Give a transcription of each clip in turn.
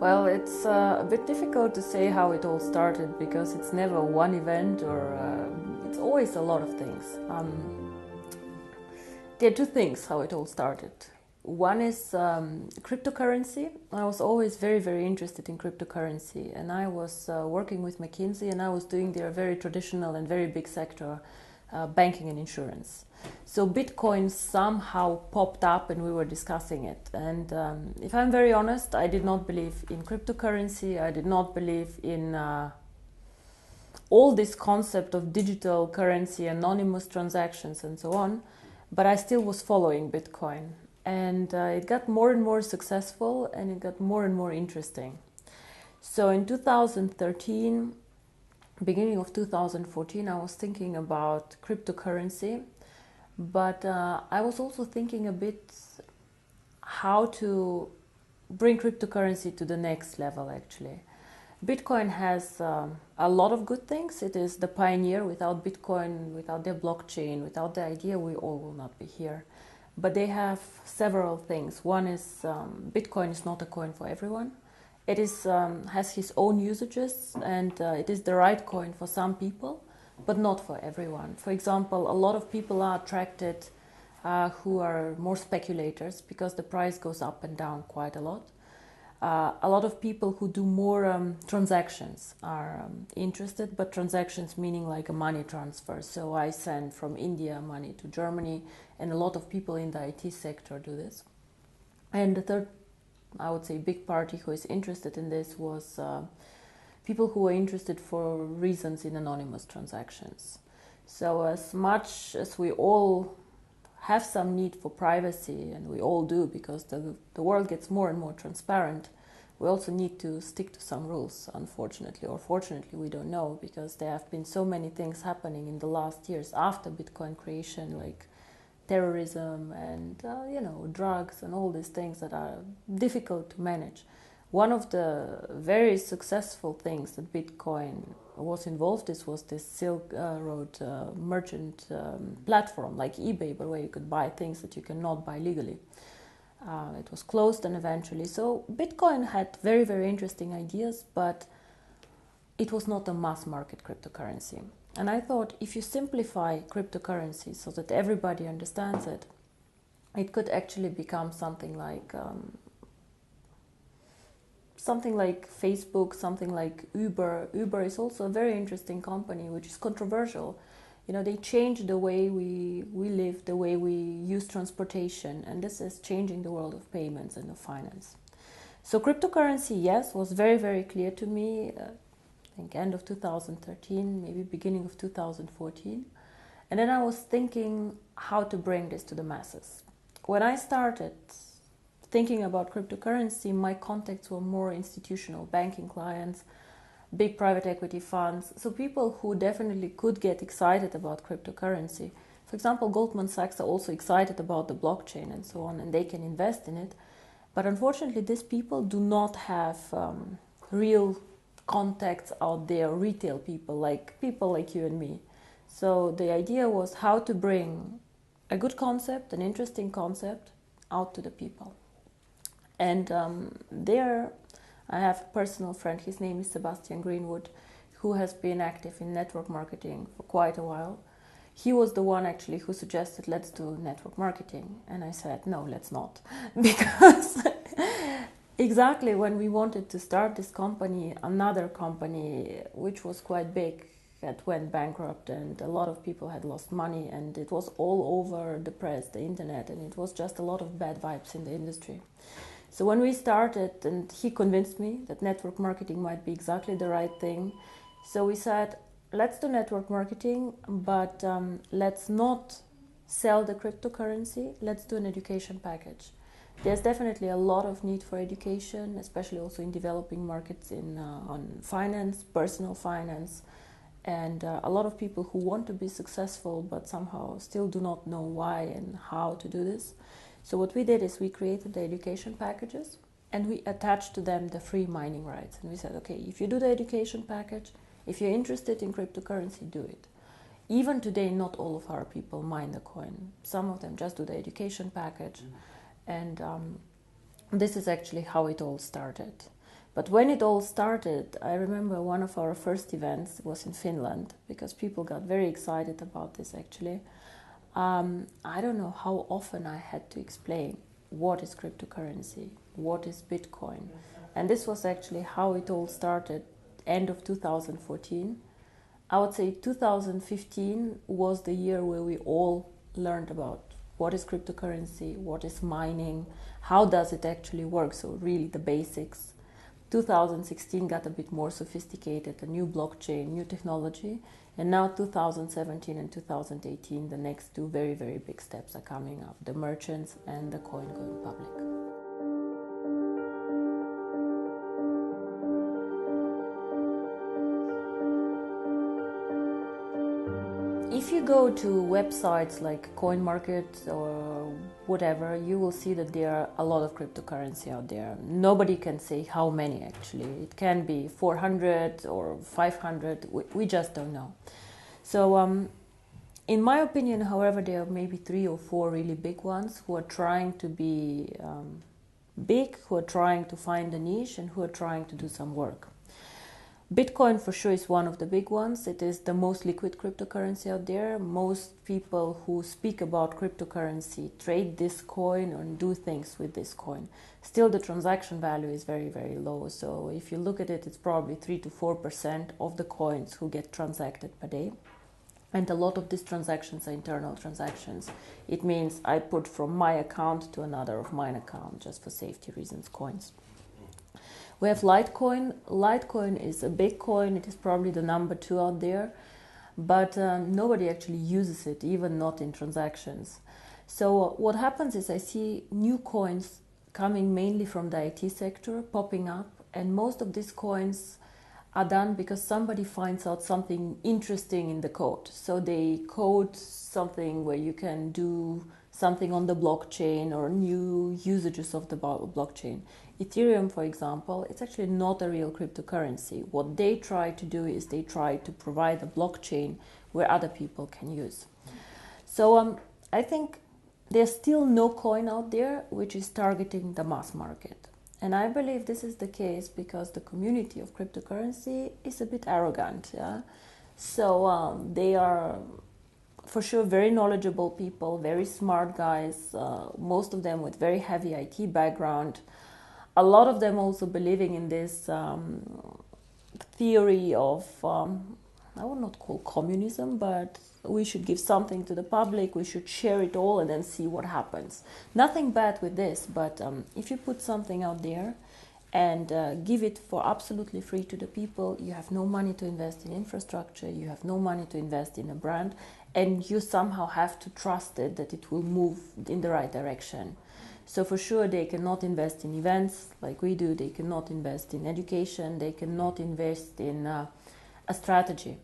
Well, it's a bit difficult to say how it all started because it's never one event or it's always a lot of things. There are two things how it all started. One is cryptocurrency. I was always very, very interested in cryptocurrency, and I was working with McKinsey, and I was doing their very traditional and very big sector, banking and insurance. So Bitcoin somehow popped up and we were discussing it. And if I'm very honest, I did not believe in cryptocurrency. I did not believe in all this concept of digital currency, anonymous transactions and so on. But I still was following Bitcoin. And it got more and more successful and it got more and more interesting. So in 2013, beginning of 2014, I was thinking about cryptocurrency. But I was also thinking a bit how to bring cryptocurrency to the next level, actually. Bitcoin has a lot of good things. It is the pioneer. Without Bitcoin, without their blockchain, without the idea, we all will not be here. But they have several things. One is Bitcoin is not a coin for everyone. It is has its own usages, and it is the right coin for some people, but not for everyone. For example, a lot of people are attracted who are more speculators because the price goes up and down quite a lot. A lot of people who do more transactions are interested, but transactions meaning like a money transfer. So I send from India money to Germany, and a lot of people in the IT sector do this. And the third, I would say, big party who is interested in this was people who are interested for reasons in anonymous transactions. So as much as we all have some need for privacy, and we all do because the world gets more and more transparent, we also need to stick to some rules, unfortunately, or fortunately, we don't know, because there have been so many things happening in the last years after Bitcoin creation, like terrorism and drugs and all these things that are difficult to manage. One of the very successful things that Bitcoin was involved in was this Silk Road merchant platform like eBay, but where you could buy things that you cannot buy legally. It was closed and eventually. So Bitcoin had very, very interesting ideas, but it was not a mass market cryptocurrency. And I thought if you simplify cryptocurrency so that everybody understands it, it could actually become something like Facebook, something like Uber. Uber is also a very interesting company, which is controversial. You know, they change the way we live, the way we use transportation, and this is changing the world of payments and of finance. So cryptocurrency, yes, was very, very clear to me, I think end of 2013, maybe beginning of 2014. And then I was thinking how to bring this to the masses. When I started thinking about cryptocurrency, my contacts were more institutional banking clients, big private equity funds, so people who definitely could get excited about cryptocurrency. For example, Goldman Sachs are also excited about the blockchain and so on, and they can invest in it. But unfortunately, these people do not have real contacts out there, retail people like you and me. So the idea was how to bring a good concept, an interesting concept, out to the people. And there I have a personal friend, his name is Sebastian Greenwood, who has been active in network marketing for quite a while. He was the one actually who suggested, let's do network marketing. And I said, no, let's not. Because exactly when we wanted to start this company, another company, which was quite big, had went bankrupt and a lot of people had lost money, and it was all over the press, the internet, and it was just a lot of bad vibes in the industry. So when we started, and he convinced me that network marketing might be exactly the right thing, so we said, let's do network marketing, but let's not sell the cryptocurrency, let's do an education package. There's definitely a lot of need for education, especially also in developing markets on finance, personal finance, and a lot of people who want to be successful but somehow still do not know why and how to do this. So what we did is we created the education packages and we attached to them the free mining rights. And we said, okay, if you do the education package, if you're interested in cryptocurrency, do it. Even today, not all of our people mine the coin. Some of them just do the education package. And this is actually how it all started. But when it all started, I remember one of our first events was in Finland, because people got very excited about this actually. I don't know how often I had to explain what is cryptocurrency, what is Bitcoin. And this was actually how it all started, end of 2014. I would say 2015 was the year where we all learned about what is cryptocurrency, what is mining, how does it actually work, so really the basics. 2016 got a bit more sophisticated, a new blockchain, new technology, and now 2017 and 2018, the next two very, very big steps are coming up, the merchants and the coin going public. If you go to websites like CoinMarket or whatever, you will see that there are a lot of cryptocurrency out there. Nobody can say how many actually. It can be 400 or 500, we just don't know. So in my opinion, however, there are maybe 3 or 4 really big ones who are trying to be big, who are trying to find a niche and who are trying to do some work. Bitcoin for sure is one of the big ones. It is the most liquid cryptocurrency out there. Most people who speak about cryptocurrency trade this coin or do things with this coin. Still, the transaction value is very, very low. So if you look at it, it's probably 3 to 4% of the coins who get transacted per day. And a lot of these transactions are internal transactions. It means I put from my account to another of mine account, just for safety reasons, coins. We have Litecoin. Litecoin is a big coin. It is probably the number 2 out there, but nobody actually uses it, even not in transactions. So what happens is I see new coins coming mainly from the IT sector, popping up, and most of these coins are done because somebody finds out something interesting in the code. So they code something where you can do something on the blockchain or new usages of the blockchain. Ethereum, for example, it's actually not a real cryptocurrency. What they try to do is they try to provide a blockchain where other people can use. So I think there's still no coin out there which is targeting the mass market. And I believe this is the case because the community of cryptocurrency is a bit arrogant. Yeah? So they are for sure very knowledgeable people, very smart guys, most of them with very heavy IT background. A lot of them also believing in this theory of, I would not call communism, but we should give something to the public, we should share it all and then see what happens. Nothing bad with this, but if you put something out there and give it for absolutely free to the people, you have no money to invest in infrastructure, you have no money to invest in a brand, and you somehow have to trust it that it will move in the right direction. So for sure they cannot invest in events like we do, they cannot invest in education, they cannot invest in a strategy.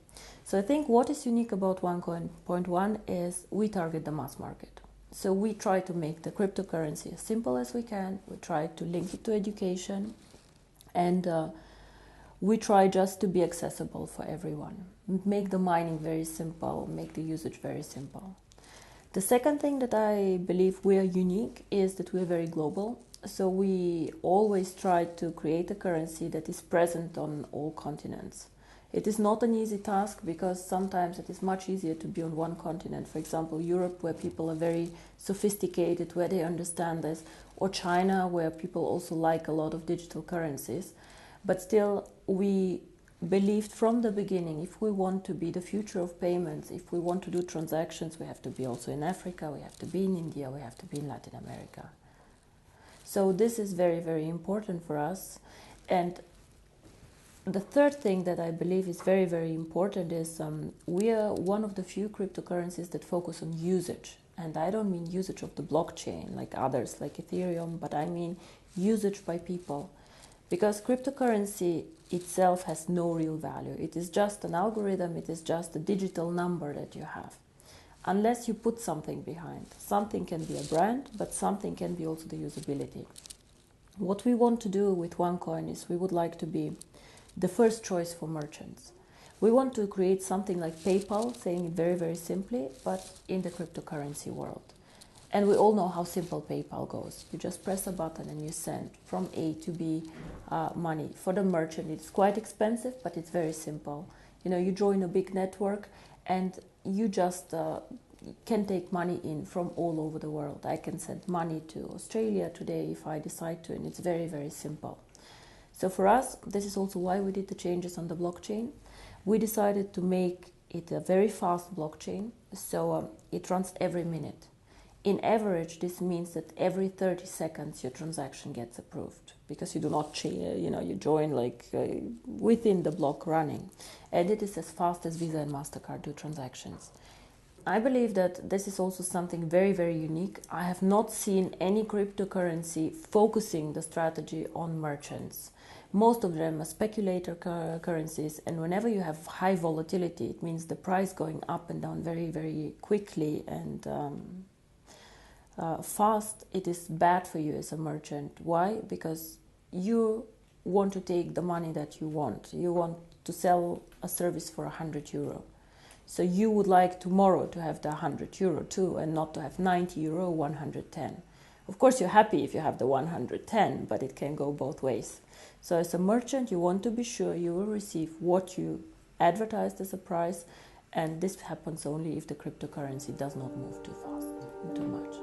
So I think what is unique about OneCoin.1 is we target the mass market. So we try to make the cryptocurrency as simple as we can, we try to link it to education, and we try just to be accessible for everyone. Make the mining very simple, make the usage very simple. The second thing that I believe we are unique is that we are very global. So we always try to create a currency that is present on all continents. It is not an easy task because sometimes it is much easier to be on one continent. For example, Europe, where people are very sophisticated, where they understand this, or China, where people also like a lot of digital currencies. But still, we believed from the beginning, if we want to be the future of payments, if we want to do transactions, we have to be also in Africa, we have to be in India, we have to be in Latin America. So this is very, very important for us. And the third thing that I believe is very, very important is we are one of the few cryptocurrencies that focus on usage. And I don't mean usage of the blockchain like others, like Ethereum, but I mean usage by people. Because cryptocurrency itself has no real value. It is just an algorithm, it is just a digital number that you have. Unless you put something behind. Something can be a brand, but something can be also the usability. What we want to do with OneCoin is we would like to be the first choice for merchants. We want to create something like PayPal, saying it very, very simply, but in the cryptocurrency world. And we all know how simple PayPal goes. You just press a button and you send from A to B money. For the merchant, it's quite expensive, but it's very simple. You know, you join a big network and you just can take money in from all over the world. I can send money to Australia today if I decide to, and it's very, very simple. So for us, this is also why we did the changes on the blockchain. We decided to make it a very fast blockchain, so it runs every minute. In average, this means that every 30 seconds your transaction gets approved, because you do not, you join like within the block running, and it is as fast as Visa and MasterCard do transactions. I believe that this is also something very, very unique. I have not seen any cryptocurrency focusing the strategy on merchants. Most of them are speculator currencies, and whenever you have high volatility, it means the price going up and down very, very quickly and fast. It is bad for you as a merchant. Why? Because you want to take the money that you want. You want to sell a service for €100. So you would like tomorrow to have the €100 too, and not to have €90, 110. Of course, you're happy if you have the 110, but it can go both ways. So as a merchant, you want to be sure you will receive what you advertised as a price, and this happens only if the cryptocurrency does not move too fast and too much.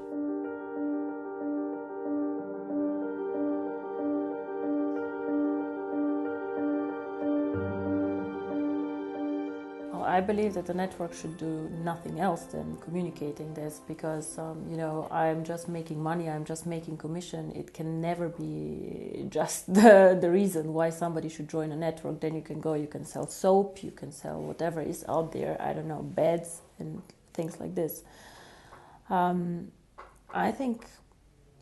I believe that the network should do nothing else than communicating this, because I'm just making money, I'm just making commission. It can never be just the reason why somebody should join a network. Then you can sell soap, you can sell whatever is out there, I don't know, beds and things like this. I think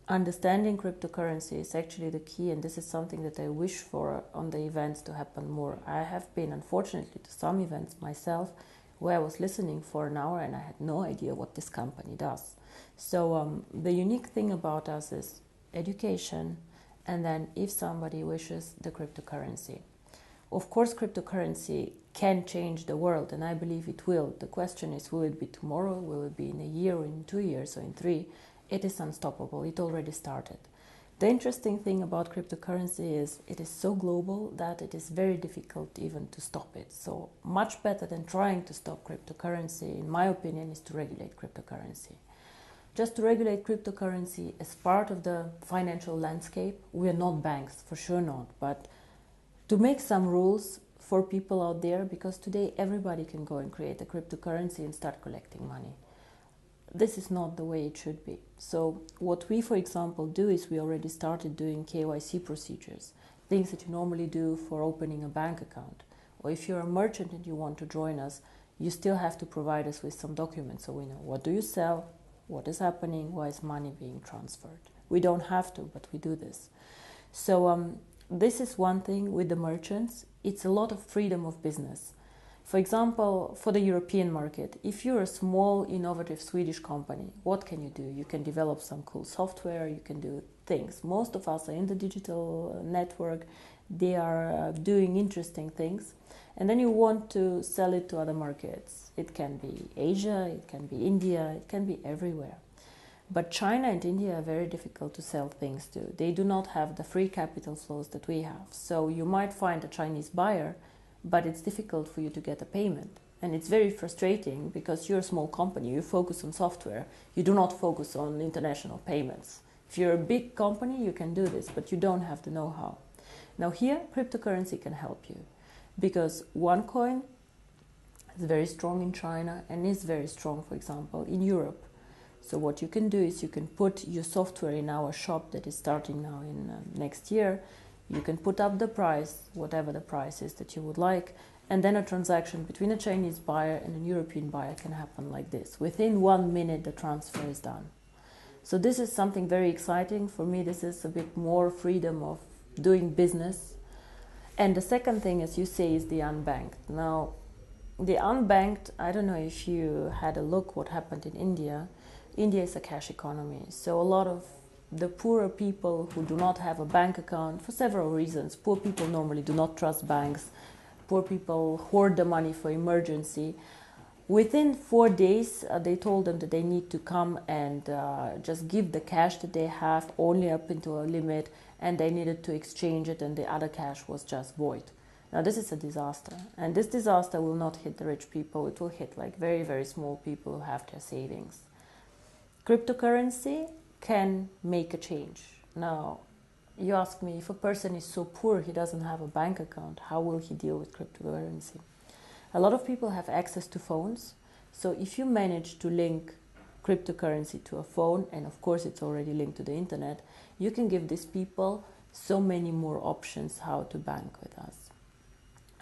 understanding cryptocurrency is actually the key, and this is something that I wish for on the events to happen more. I have been, unfortunately, to some events myself where I was listening for an hour and I had no idea what this company does. So the unique thing about us is education, and then if somebody wishes, the cryptocurrency. Of course, cryptocurrency can change the world, and I believe it will. The question is, will it be tomorrow? Will it be in a year, or in 2 years, or in 3? It is unstoppable. It already started. The interesting thing about cryptocurrency is it is so global that it is very difficult even to stop it. So much better than trying to stop cryptocurrency, in my opinion, is to regulate cryptocurrency. Just to regulate cryptocurrency as part of the financial landscape. We are not banks, for sure not, but to make some rules for people out there, because today everybody can go and create a cryptocurrency and start collecting money. This is not the way it should be. So what we, for example, do is we already started doing KYC procedures, things that you normally do for opening a bank account. Or if you're a merchant and you want to join us, you still have to provide us with some documents so we know what do you sell, what is happening, why is money being transferred. We don't have to, but we do this. So this is one thing with the merchants. It's a lot of freedom of business. For example, for the European market, if you're a small, innovative Swedish company, what can you do? You can develop some cool software, you can do things. Most of us are in the digital network, they are doing interesting things, and then you want to sell it to other markets. It can be Asia, it can be India, it can be everywhere. But China and India are very difficult to sell things to. They do not have the free capital flows that we have. So you might find a Chinese buyer, but it's difficult for you to get a payment. And it's very frustrating because you're a small company, you focus on software, you do not focus on international payments. If you're a big company, you can do this, but you don't have the know-how. Now here, cryptocurrency can help you, because OneCoin is very strong in China and is very strong, for example, in Europe. So what you can do is you can put your software in our shop that is starting now in next year. You can put up the price, whatever the price is that you would like, and then a transaction between a Chinese buyer and a European buyer can happen like this. Within 1 minute, the transfer is done. So this is something very exciting. For me, this is a bit more freedom of doing business. And the second thing, as you say, is the unbanked. Now, the unbanked, I don't know if you had a look what happened in India. India is a cash economy, so a lot of the poorer people who do not have a bank account for several reasons. Poor people normally do not trust banks. Poor people hoard the money for emergency. Within 4 days, they told them that they need to come and just give the cash that they have only up into a limit, and they needed to exchange it, and the other cash was just void. Now this is a disaster, and this disaster will not hit the rich people. It will hit like very, very small people who have their savings. Cryptocurrency can make a change. Now, you ask me, if a person is so poor he doesn't have a bank account, how will he deal with cryptocurrency? A lot of people have access to phones, so if you manage to link cryptocurrency to a phone, and of course it's already linked to the internet, you can give these people so many more options how to bank with us.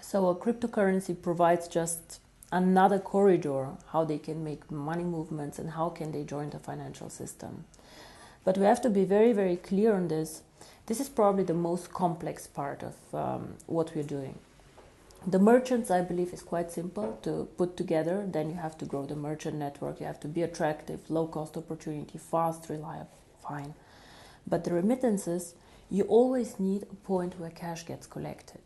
So a cryptocurrency provides just another corridor how they can make money movements and how can they join the financial system. But we have to be very, very clear on this. This is probably the most complex part of what we're doing. The merchants, I believe, is quite simple to put together. Then you have to grow the merchant network. You have to be attractive, low-cost opportunity, fast, reliable, fine. But the remittances, you always need a point where cash gets collected.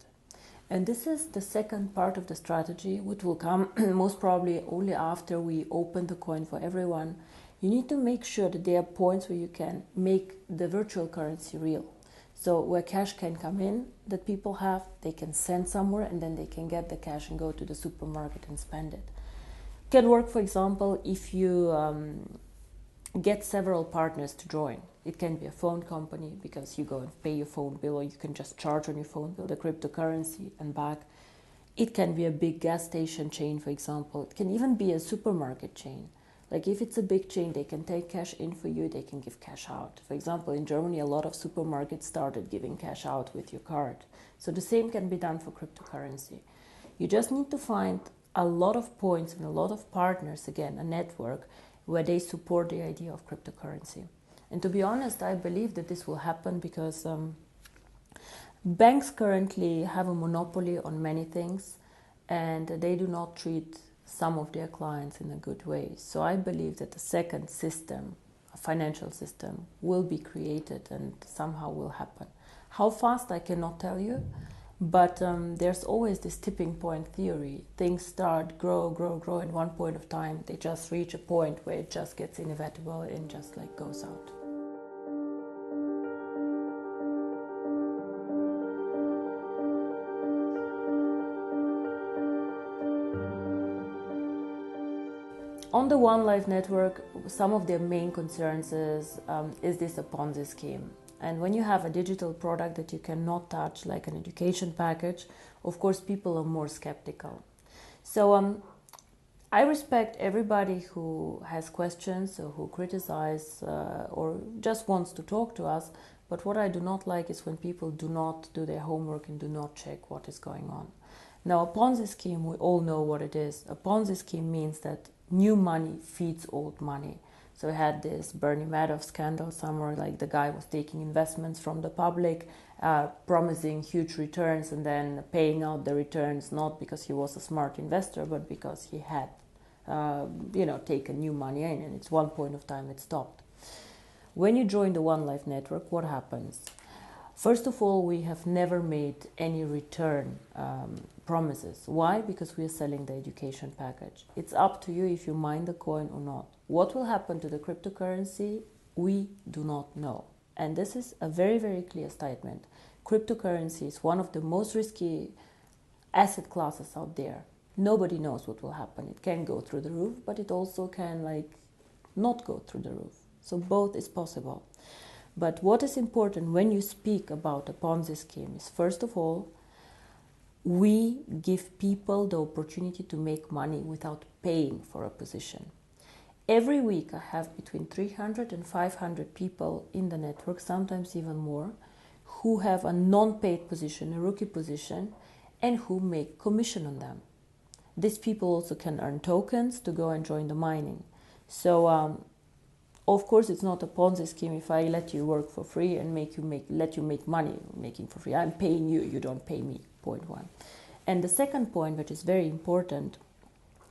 And this is the second part of the strategy, which will come most probably only after we open the coin for everyone. You need to make sure that there are points where you can make the virtual currency real. So where cash can come in that people have, they can send somewhere, and then they can get the cash and go to the supermarket and spend it. It can work, for example, if you get several partners to join. It can be a phone company because you go and pay your phone bill, or you can just charge on your phone bill the cryptocurrency and back. It can be a big gas station chain, for example. It can even be a supermarket chain. Like if it's a big chain, they can take cash in for you, they can give cash out. For example, in Germany, a lot of supermarkets started giving cash out with your card. So the same can be done for cryptocurrency. You just need to find a lot of points and a lot of partners, again, a network, where they support the idea of cryptocurrency. And to be honest, I believe that this will happen because banks currently have a monopoly on many things, and they do not treat some of their clients in a good way. So I believe that the second system, a financial system, will be created and somehow will happen. How fast, I cannot tell you, but there's always this tipping point theory. Things start, grow, at one point of time, they just reach a point where it just gets inevitable and just like goes out. On the One Life network, some of their main concerns is this a Ponzi scheme? And when you have a digital product that you cannot touch, like an education package, of course people are more skeptical. So I respect everybody who has questions or who criticize or just wants to talk to us, but what I do not like is when people do not do their homework and do not check what is going on. Now, a Ponzi scheme, we all know what it is. A Ponzi scheme means that new money feeds old money. So we had this Bernie Madoff scandal somewhere, like the guy was taking investments from the public, promising huge returns and then paying out the returns, not because he was a smart investor, but because he had, taken new money in, and it's one point of time it stopped. When you join the One Life network, what happens? First of all, we have never made any return promises. Why? Because we are selling the education package. It's up to you if you mine the coin or not. What will happen to the cryptocurrency? We do not know. And this is a very, very clear statement. Cryptocurrency is one of the most risky asset classes out there. Nobody knows what will happen. It can go through the roof, but it also can not go through the roof. So both is possible. But what is important when you speak about a Ponzi scheme is, first of all, we give people the opportunity to make money without paying for a position. Every week I have between 300 and 500 people in the network, sometimes even more, who have a non-paid position, a rookie position, and who make commission on them. These people also can earn tokens to go and join the mining. So, of course, it's not a Ponzi scheme if I let you work for free and let you make money making for free. I'm paying you, you don't pay me, point one. And the second point, which is very important,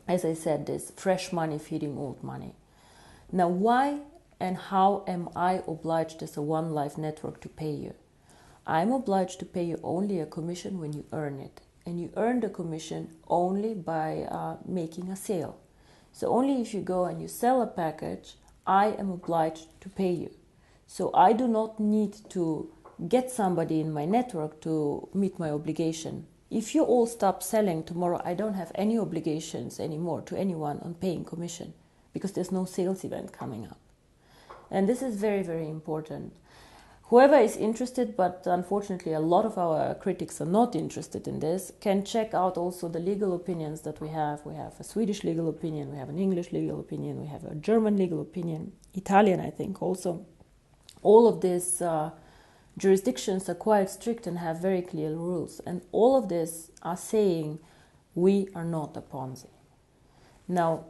as I said, is fresh money feeding old money. Now, why and how am I obliged as a One Life network to pay you? I'm obliged to pay you only a commission when you earn it. And you earn the commission only by making a sale. So only if you go and you sell a package, I am obliged to pay you. So I do not need to get somebody in my network to meet my obligation. If you all stop selling tomorrow, I don't have any obligations anymore to anyone on paying commission, because there's no sales event coming up. And this is very, very important. Whoever is interested, but unfortunately a lot of our critics are not interested in this, can check out also the legal opinions that we have. We have a Swedish legal opinion, we have an English legal opinion, we have a German legal opinion, Italian I think also. All of these jurisdictions are quite strict and have very clear rules. And all of this are saying we are not a Ponzi. Now,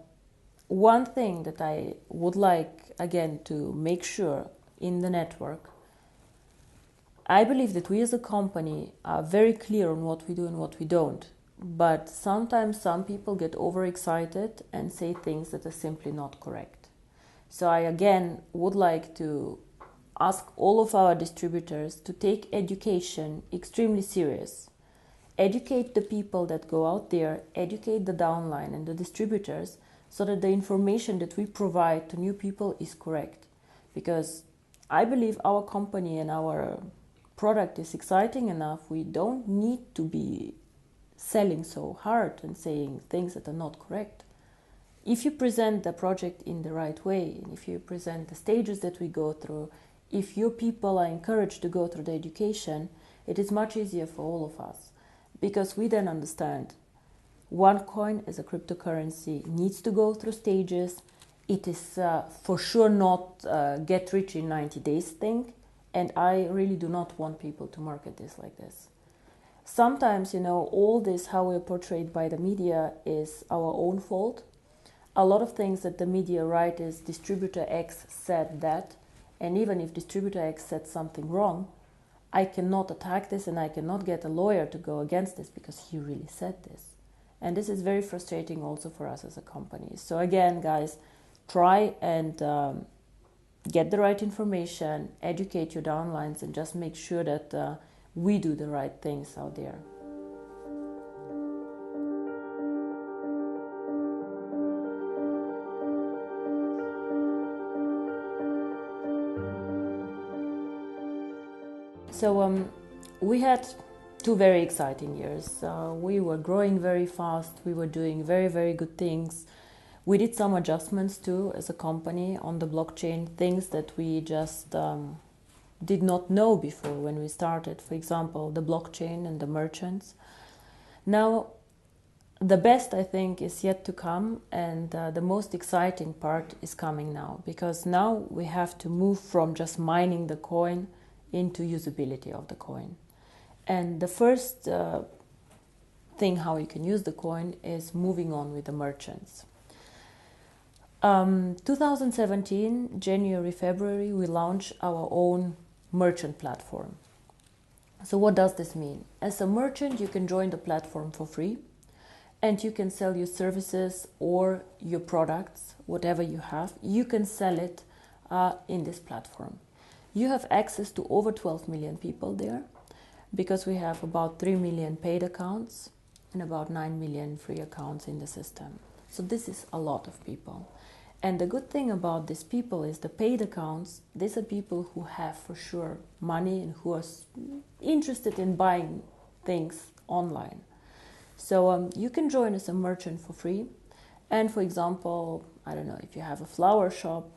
one thing that I would like, again, to make sure in the network, I believe that we as a company are very clear on what we do and what we don't. But sometimes some people get overexcited and say things that are simply not correct. So I, again, would like to ask all of our distributors to take education extremely serious. Educate the people that go out there, educate the downline and the distributors, so that the information that we provide to new people is correct. Because I believe our company and our product is exciting enough. We don't need to be selling so hard and saying things that are not correct. If you present the project in the right way, and if you present the stages that we go through, if your people are encouraged to go through the education, it is much easier for all of us, because we then understand OneCoin as a cryptocurrency needs to go through stages. It is for sure not get rich in 90 days thing, and I really do not want people to market this like this. Sometimes, all this, how we're portrayed by the media, is our own fault. A lot of things that the media write is distributor X said that, and even if distributor X said something wrong, I cannot attack this and I cannot get a lawyer to go against this because he really said this. And this is very frustrating also for us as a company. So again, guys, try and get the right information, educate your downlines, and just make sure that we do the right things out there. So we had 2 very exciting years. We were growing very fast. We were doing very, very good things. We did some adjustments too as a company on the blockchain, things that we just did not know before when we started. For example, the blockchain and the merchants. Now, the best, I think, is yet to come, and the most exciting part is coming now, because now we have to move from just mining the coin into usability of the coin. And the first thing how you can use the coin is moving on with the merchants. 2017, January, February, we launched our own merchant platform. So what does this mean? As a merchant, you can join the platform for free, and you can sell your services or your products, whatever you have. You can sell it in this platform. You have access to over 12 million people there, because we have about 3 million paid accounts and about 9 million free accounts in the system. So this is a lot of people. And the good thing about these people is the paid accounts, these are people who have for sure money and who are interested in buying things online. So you can join as a merchant for free. And for example, I don't know, if you have a flower shop,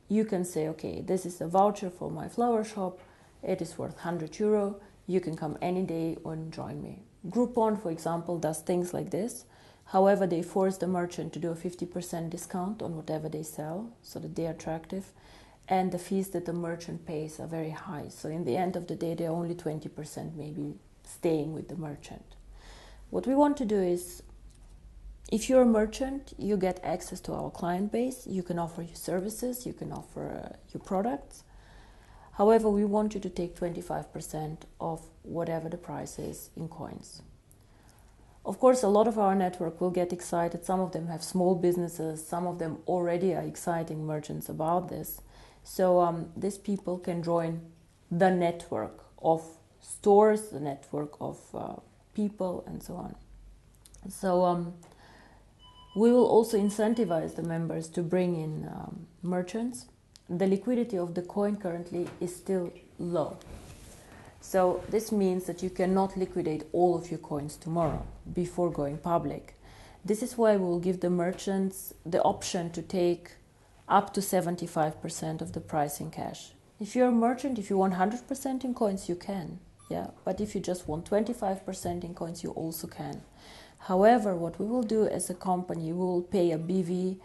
you can say, okay, this is a voucher for my flower shop. It is worth €100. You can come any day and join me. Groupon, for example, does things like this. However, they force the merchant to do a 50% discount on whatever they sell so that they are attractive. And the fees that the merchant pays are very high. So in the end of the day, they're only 20% maybe staying with the merchant. What we want to do is, if you're a merchant, you get access to our client base. You can offer your services, you can offer your products. However, we want you to take 25% of whatever the price is in coins. Of course, a lot of our network will get excited. Some of them have small businesses. Some of them already are exciting merchants about this. So these people can join the network of stores, the network of people, and so on. So We will also incentivize the members to bring in merchants. The liquidity of the coin currently is still low. So this means that you cannot liquidate all of your coins tomorrow before going public. This is why we will give the merchants the option to take up to 75% of the price in cash. If you're a merchant, if you want 100% in coins, you can. Yeah, but if you just want 25% in coins, you also can. However, what we will do as a company, we will pay a BV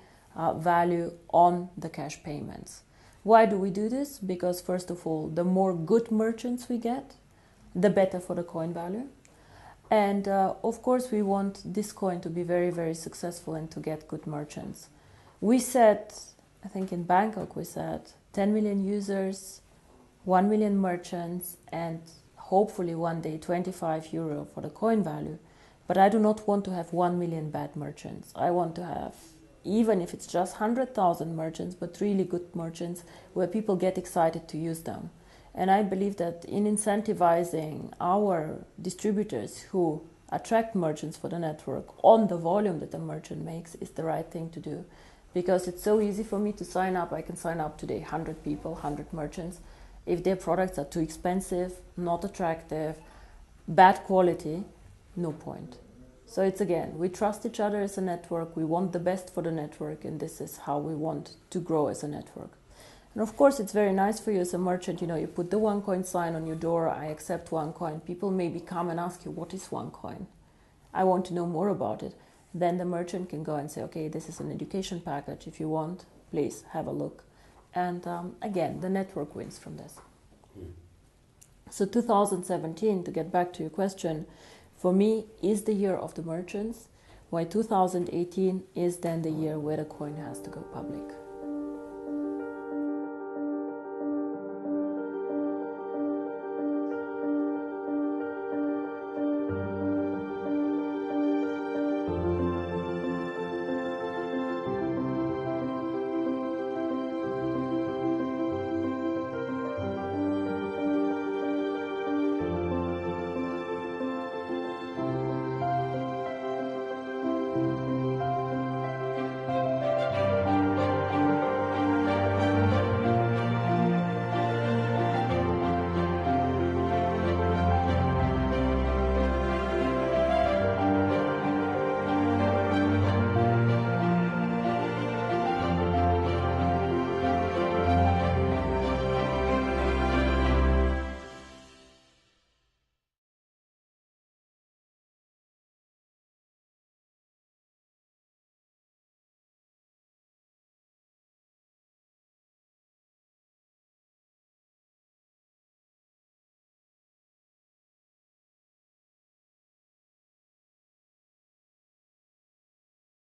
value on the cash payments. Why do we do this? Because first of all, the more good merchants we get, the better for the coin value. And of course, we want this coin to be very, very successful and to get good merchants. We said, I think in Bangkok, we said 10 million users, 1 million merchants, and hopefully one day 25 euro for the coin value. But I do not want to have 1 million bad merchants. I want to have, even if it's just 100,000 merchants, but really good merchants where people get excited to use them. And I believe that in incentivizing our distributors who attract merchants for the network on the volume that the merchant makes is the right thing to do. Because it's so easy for me to sign up. I can sign up today 100 people, 100 merchants. If their products are too expensive, not attractive, bad quality, no point. So it's again, we trust each other as a network. We want the best for the network, and this is how we want to grow as a network. And of course, it's very nice for you as a merchant. You know, you put the OneCoin sign on your door. I accept OneCoin. People maybe come and ask you, what is OneCoin? I want to know more about it. Then the merchant can go and say, okay, this is an education package. If you want, please have a look. And again, the network wins from this. So 2017, to get back to your question, for me is the year of the merchants, while 2018 is then the year where the coin has to go public.